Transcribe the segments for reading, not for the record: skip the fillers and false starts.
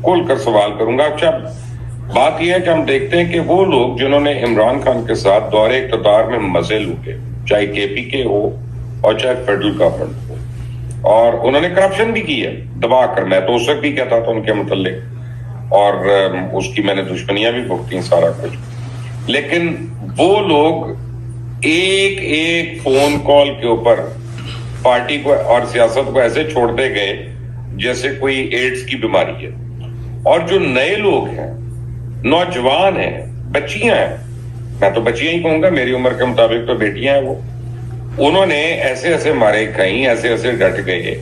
کھول کر سوال کروں گا. اچھا بات یہ ہے کہ ہم دیکھتے ہیں کہ وہ لوگ جنہوں نے عمران خان کے ساتھ دور اقتدار میں مزے لوٹے, چاہے کے پی کے ہو اور چاہے فیڈرل گورنمنٹ ہو, اور انہوں نے کرپشن بھی کی ہے دبا کر, میں تو اس وقت بھی کہتا تھا ان کے متعلق, اور اس کی میں نے دشمنیاں بھی بھگتی سارا کچھ, لیکن وہ لوگ ایک ایک فون کال کے اوپر پارٹی کو اور سیاست کو ایسے چھوڑتے گئے جیسے کوئی ایڈز کی بیماری ہے. اور جو نئے لوگ ہیں, نوجوان ہیں, بچیاں ہیں, میں تو بچیاں ہی کہوں گا, میری عمر کے مطابق تو بیٹیاں ہیں, وہ انہوں نے ایسے ایسے مارے کہیں, ایسے ایسے ڈٹ گئے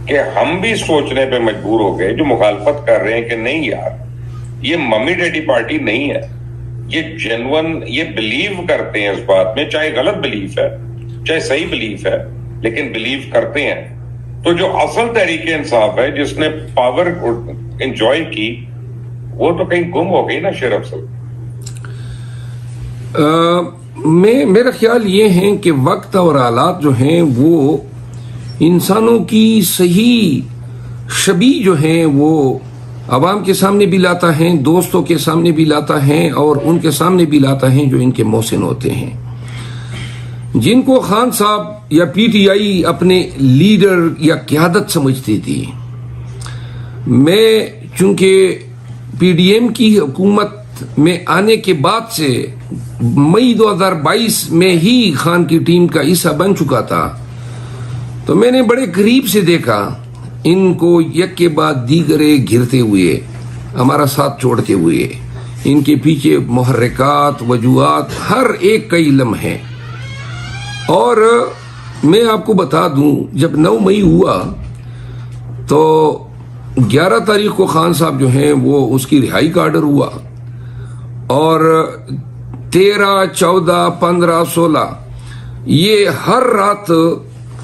کہ ہم بھی سوچنے پہ مجبور ہو گئے جو مخالفت کر رہے ہیں کہ نہیں یار یہ ممی ڈیڈی پارٹی نہیں ہے, یہ جینون, یہ بلیو کرتے ہیں اس بات میں, چاہے غلط بلیف ہے چاہے صحیح بلیف ہے, لیکن بلیو کرتے ہیں. تو جو اصل تحریک انصاف ہے جس نے پاور انجوائے کی, وہ تو کہیں گم ہو گئی نا شیر افضل. میرا خیال یہ ہے کہ وقت اور حالات جو ہیں وہ انسانوں کی صحیح شبیہ جو ہیں وہ عوام کے سامنے بھی لاتا ہے, دوستوں کے سامنے بھی لاتا ہے, اور ان کے سامنے بھی لاتا ہے جو ان کے محسن ہوتے ہیں. جن کو خان صاحب یا پی ٹی آئی اپنے لیڈر یا قیادت سمجھتی تھی, میں چونکہ پی ڈی ایم کی حکومت میں آنے کے بعد سے مئی 2022 میں ہی خان کی ٹیم کا حصہ بن چکا تھا, تو میں نے بڑے قریب سے دیکھا ان کو یک کے بعد دیگرے گرتے ہوئے, ہمارا ساتھ چھوڑتے ہوئے. ان کے پیچھے محرکات, وجوہات ہر ایک کا علم ہے. اور میں آپ کو بتا دوں, جب 9 مئی ہوا تو 11 تاریخ کو خان صاحب جو ہیں وہ اس کی رہائی کا آرڈر ہوا, اور 13, 14, 15, 16 یہ ہر رات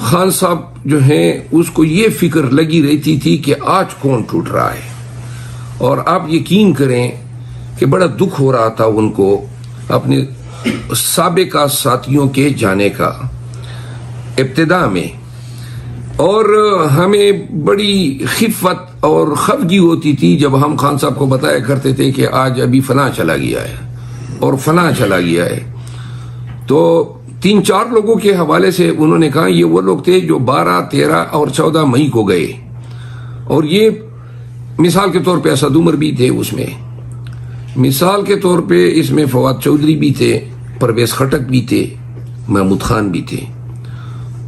خان صاحب جو ہیں اس کو یہ فکر لگی رہتی تھی کہ آج کون ٹوٹ رہا ہے. اور آپ یقین کریں کہ بڑا دکھ ہو رہا تھا ان کو اپنے سابقہ ساتھیوں کے جانے کا ابتدا میں, اور ہمیں بڑی خفت اور خفگی ہوتی تھی جب ہم خان صاحب کو بتایا کرتے تھے کہ آج ابھی فلاں چلا گیا ہے اور فلاں چلا گیا ہے. تو 3-4 لوگوں کے حوالے سے انہوں نے کہا یہ وہ لوگ تھے جو 12, 13 اور 14 مئی کو گئے, اور یہ مثال کے طور پہ اسد عمر بھی تھے اس میں, مثال کے طور پہ اس میں فواد چودھری بھی تھے, پرویز خٹک بھی تھے, محمود خان بھی تھے.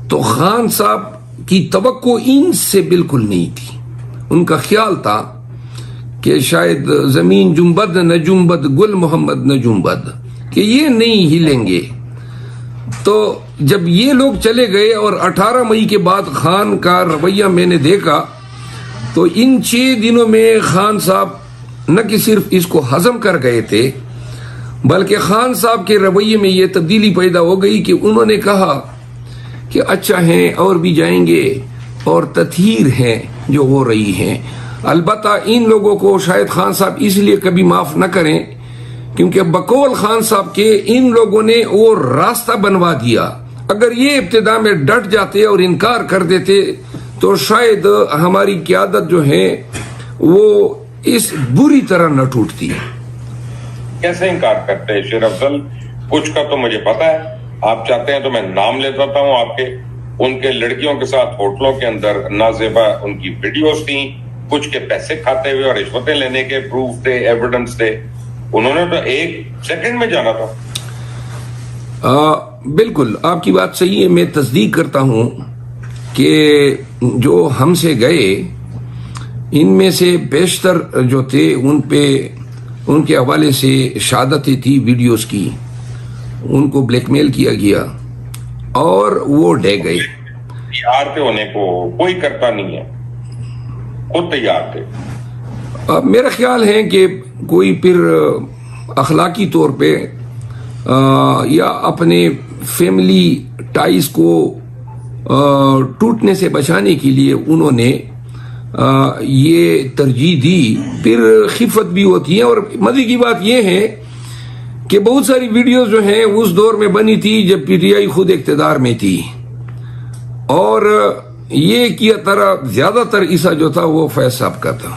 تو خان صاحب کی توقع ان سے بالکل نہیں تھی. ان کا خیال تھا کہ شاید زمین جنبد نہ جنبد گل محمد نہ جنبد, کہ یہ نہیں ہلیں گے. تو جب یہ لوگ چلے گئے اور 18 مئی کے بعد خان کا رویہ میں نے دیکھا, تو ان 6 دنوں میں خان صاحب نہ کہ صرف اس کو ہضم کر گئے تھے, بلکہ خان صاحب کے رویے میں یہ تبدیلی پیدا ہو گئی کہ انہوں نے کہا کہ اچھا ہیں اور بھی جائیں گے, اور تطہیر ہیں جو ہو رہی ہیں. البتہ ان لوگوں کو شاید خان صاحب اس لیے کبھی معاف نہ کریں کیونکہ بقول خان صاحب کے ان لوگوں نے وہ راستہ بنوا دیا. اگر یہ ابتدا میں ڈٹ جاتے اور انکار کر دیتے تو شاید ہماری قیادت جو ہے وہ اس بری طرح نہ ٹوٹتی. کیسے انکار کرتے ہیں شیر افضل؟ کچھ کا تو مجھے پتا ہے, آپ چاہتے ہیں تو میں نام لے دیتا ہوں آپ کے. ان کے لڑکیوں کے ساتھ ہوٹلوں کے اندر نازیبا ان کی ویڈیوز تھیں, کچھ کے پیسے کھاتے ہوئے اور رشوتیں لینے کے پروف تھے, ایویڈنس تھے. انہوں نے تو 1 سیکنڈ میں جانا تھا. بالکل آپ کی بات صحیح ہے. میں تصدیق کرتا ہوں کہ جو ہم سے گئے ان میں سے بیشتر جو تھے ان پہ ان کے حوالے سے شہادتیں تھی ویڈیوز کی, ان کو بلیک میل کیا گیا اور وہ ڈے گئے. تیار تھے ہونے کو, کوئی کرتا نہیں ہے, خود تیار تھے. میرا خیال ہے کہ کوئی پھر اخلاقی طور پہ یا اپنے فیملی ٹائز کو ٹوٹنے سے بچانے کے لیے انہوں نے یہ ترجیح دی. پھر خفت بھی ہوتی ہے. اور مزے کی بات یہ ہے کہ بہت ساری ویڈیوز جو ہیں اس دور میں بنی تھی جب پی ٹی آئی خود اقتدار میں تھی, اور یہ کیا طرح زیادہ تر حصہ جو تھا وہ فیض صاحب کا تھا.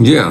جی ہاں.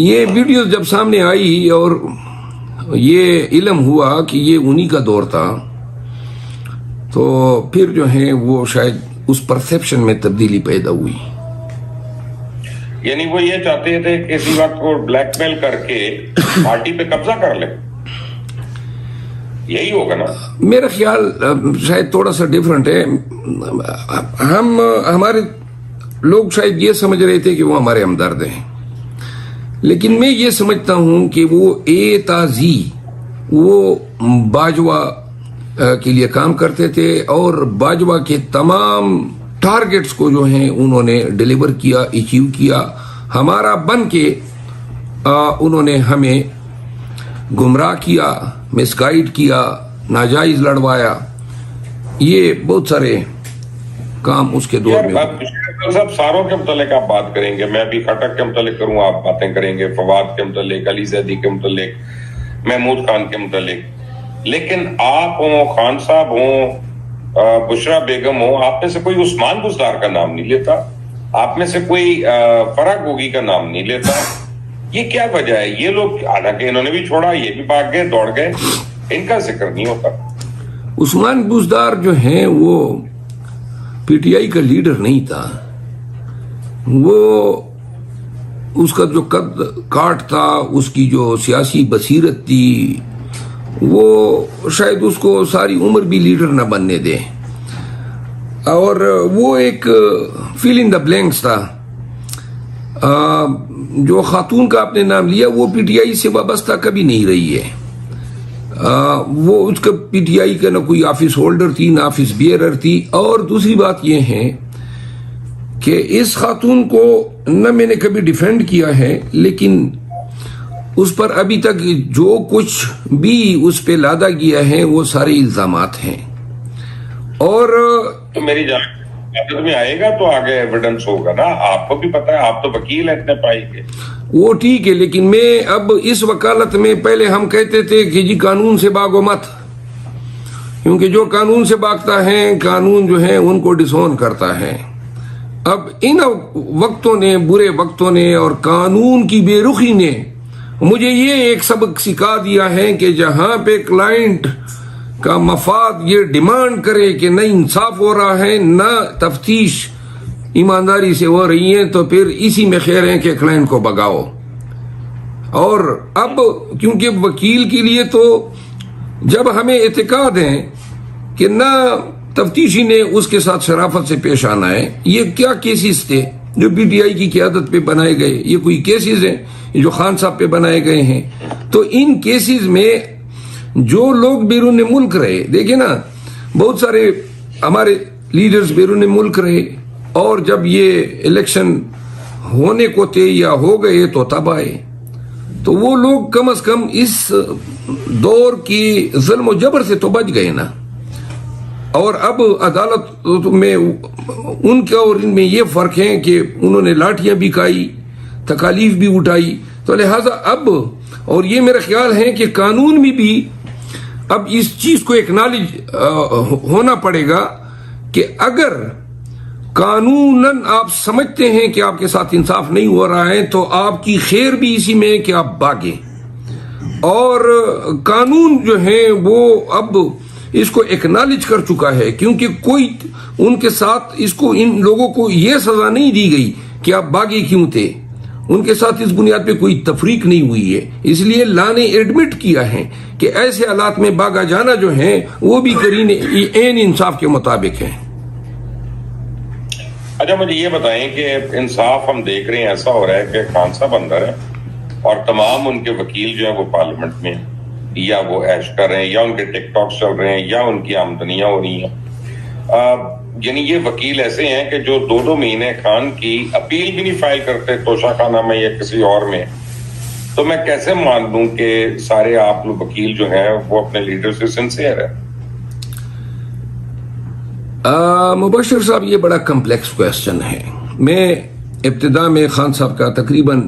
یہ ویڈیو جب سامنے آئی اور یہ علم ہوا کہ یہ انہی کا دور تھا تو پھر جو ہے وہ شاید اس پرسیپشن میں تبدیلی پیدا ہوئی. یعنی وہ یہ چاہتے تھے کہ اسی وقت کو بلیک میل کر کے پارٹی پہ قبضہ کر لے. یہی ہوگا نا؟ میرا خیال شاید تھوڑا سا ڈیفرنٹ ہے. ہمارے لوگ شاید یہ سمجھ رہے تھے کہ وہ ہمارے ہمدرد ہیں، لیکن میں یہ سمجھتا ہوں کہ وہ تازی وہ باجوہ کے لیے کام کرتے تھے اور باجوہ کے تمام ٹارگٹس کو جو ہیں انہوں نے ڈیلیور کیا، اچیو کیا. ہمارا بن کے انہوں نے ہمیں گمراہ کیا، مس گائیڈ کیا، ناجائز لڑوایا. یہ بہت سارے کام اس کے دور میں. صاحب ساروں کے متعلق آپ بات کریں گے، میں بھی خٹک کے متعلق کروں، آپ باتیں کریں گے فواد کے متعلق، علی زیدی کے متعلق، محمود خان کے متعلق. لیکن آپ ہوں، خان صاحب ہوں، بشرا بیگم ہوں، آپ میں سے کوئی عثمان بزدار کا نام نہیں لیتا، آپ میں سے کوئی فرح گوگی کا نام نہیں لیتا. یہ کیا وجہ ہے؟ یہ لوگ حالانکہ انہوں نے بھی چھوڑا، یہ بھی بھاگ گئے، دوڑ گئے، ان کا ذکر نہیں ہوتا. عثمان بزدار جو ہیں وہ پی ٹی آئی کا لیڈر نہیں تھا. وہ اس کا جو قد کاٹ تھا، اس کی جو سیاسی بصیرت تھی، وہ شاید اس کو ساری عمر بھی لیڈر نہ بننے دے. اور وہ ایک فیل ان دا بلینکس تھا. جو خاتون کا آپ نے نام لیا وہ پی ٹی آئی سے وابستہ کبھی نہیں رہی ہے. وہ اس کا پی ٹی آئی کا نہ کوئی آفس ہولڈر تھی، نہ آفس بیئرر تھی. اور دوسری بات یہ ہے کہ اس خاتون کو نہ میں نے کبھی ڈیفینڈ کیا ہے، لیکن اس پر ابھی تک جو کچھ بھی اس پہ لادا گیا ہے وہ سارے الزامات ہیں. اور تو میری جان میں آئے گا تو آگے ایویڈنس ہوگا نا. آپ کو بھی پتا ہے، آپ تو وکیل ہیں اتنے پائی کے. وہ ٹھیک ہے، لیکن میں اب اس وکالت میں پہلے ہم کہتے تھے کہ جی قانون سے بھاگو مت، کیونکہ جو قانون سے بھاگتا ہے قانون جو ہے ان کو ڈسون کرتا ہے. اب ان وقتوں نے، برے وقتوں نے اور قانون کی بے رخی نے مجھے یہ ایک سبق سکھا دیا ہے کہ جہاں پہ کلائنٹ کا مفاد یہ ڈیمانڈ کرے کہ نہ انصاف ہو رہا ہے، نہ تفتیش ایمانداری سے ہو رہی ہے، تو پھر اسی میں خیر ہے کہ کلائنٹ کو بگاؤ. اور اب کیونکہ وکیل کے لیے تو جب ہمیں اعتقاد ہے کہ نہ تفتیشی نے اس کے ساتھ شرافت سے پیش آنا ہے. یہ کیا کیسز تھے جو پی ٹی آئی کی قیادت پہ بنائے گئے؟ یہ کوئی کیسز ہیں جو خان صاحب پہ بنائے گئے ہیں؟ تو ان کیسز میں جو لوگ بیرون ملک رہے، دیکھیں نا، بہت سارے ہمارے لیڈرز بیرون ملک رہے، اور جب یہ الیکشن ہونے کو تھے یا ہو گئے تو تب آئے. تو وہ لوگ کم از کم اس دور کی ظلم و جبر سے تو بچ گئے نا. اور اب عدالت میں ان کا اور ان میں یہ فرق ہے کہ انہوں نے لاٹھیاں بھی کھائی، تکالیف بھی اٹھائی. تو لہذا اب، اور یہ میرا خیال ہے کہ قانون میں بھی اب اس چیز کو ایکنالج ہونا پڑے گا کہ اگر قانوناً آپ سمجھتے ہیں کہ آپ کے ساتھ انصاف نہیں ہو رہا ہے تو آپ کی خیر بھی اسی میں ہے کہ آپ بھاگیں. اور قانون جو ہے وہ اب اس کو ایکنالج کر چکا ہے، کیونکہ کوئی ان کے ساتھ ان لوگوں کو یہ سزا نہیں دی گئی کہ آپ باغی کیوں تھے. ان کے ساتھ اس بنیاد پہ کوئی تفریق نہیں ہوئی ہے. اس لیے لا نے ایڈمٹ کیا ہے کہ ایسے حالات میں باغا جانا جو ہیں وہ بھی قرین عین انصاف کے مطابق ہے. اچھا مجھے یہ بتائیں کہ انصاف ہم دیکھ رہے ہیں ایسا ہو رہا ہے کہ خان صاحب اندر ہے اور تمام ان کے وکیل جو ہیں وہ پارلیمنٹ میں ہیں، یا وہ عیش کر رہے ہیں، یا ان کے ٹک ٹاک چل رہے ہیں، یا ان کی آمدنیاں ہو رہی ہیں. یعنی یہ وکیل ایسے ہیں کہ جو 2 مہینے خان کی اپیل بھی نہیں فائل کرتے توشہ خانہ میں یا کسی اور میں. تو میں کیسے مان لوں کہ سارے آپ لوگ وکیل جو ہیں وہ اپنے لیڈر سے سنسیئر ہیں؟ مبشر صاحب، یہ بڑا کمپلیکس کویسچن ہے. میں ابتدا میں خان صاحب کا تقریباً